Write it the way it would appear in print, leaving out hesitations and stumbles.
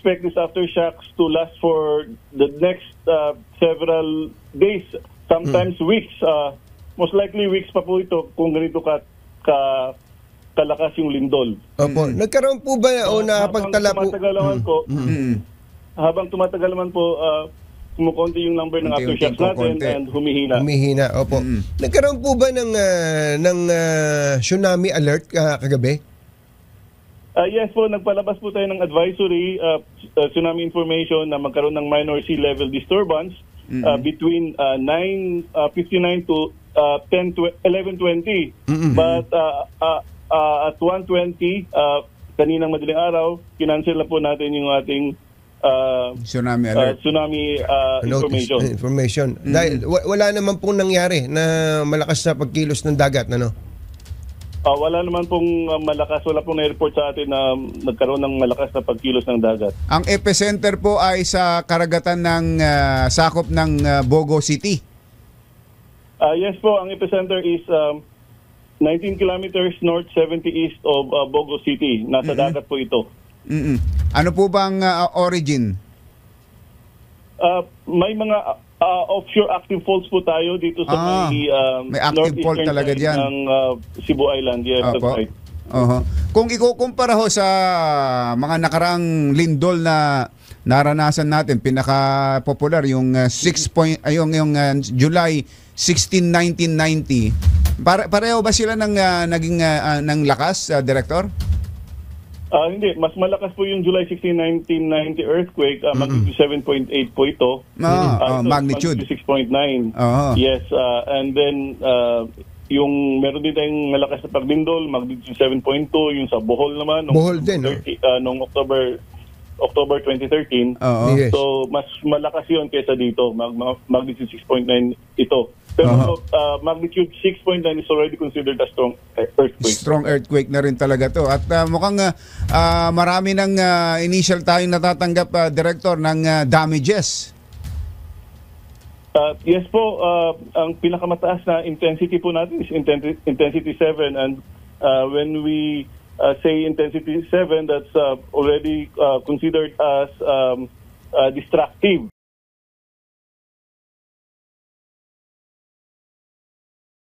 expect these aftershocks to last for the next several days, sometimes weeks. Most likely weeks pa po ito kung ganito kalakas yung lindol. Opo. Nagkaroon po ba o nakapagtala po? Habang tumatagal naman po, kumukonti yung number ng aftershocks natin and humihina. Humihina, opo. Nagkaroon po ba ng tsunami alert kagabi? Yes po, nagpalabas po tayo ng advisory, tsunami information na magkaroon ng minor sea level disturbance between 9:59 to 11:20. But at 1:20, kaninang madaling araw, kinancel na po natin yung ating tsunami alert. Tsunami information. Dahil wala naman pong nangyari na malakas na pagkilos ng dagat, ano? Wala naman pong wala pong na-report sa atin na nagkaroon ng malakas na pagkilos ng dagat. Ang epicenter po ay sa karagatan ng sakop ng Bogo City. Yes po, ang epicenter is 19 kilometers north, 70 east of Bogo City. Nasa dagat po ito. Ano po bang origin? May mga offshore active faults po tayo dito sa may active fault talaga diyan ng Cebu Island. Yes, that's right. Kung ikukumpara ho sa mga nakarang lindol na naranasan natin, pinaka-popular yung yung July 16, 1990. Pareho ba sila ng naging ng lakas, Director? Hindi, mas malakas po yung July 16, 1990 earthquake. Magnitude 7.8 po ito. Magnitude 6.9. Yes, and then yung meron din tayong malakas na paglindol, magnitude 7.2, yung sa Bohol naman Bohol din, noong October 2013. Yes. So mas malakas yun kaysa dito, magnitude 6.9 ito. Pero magnitude 6.9 is already considered a strong earthquake. Strong earthquake na rin talaga to. At mukhang marami ng initial tayong natatanggap, Director, ng damages. Yes po, ang pinakamataas na intensity po natin is intensity 7, and when we say intensity 7, that's already considered as destructive.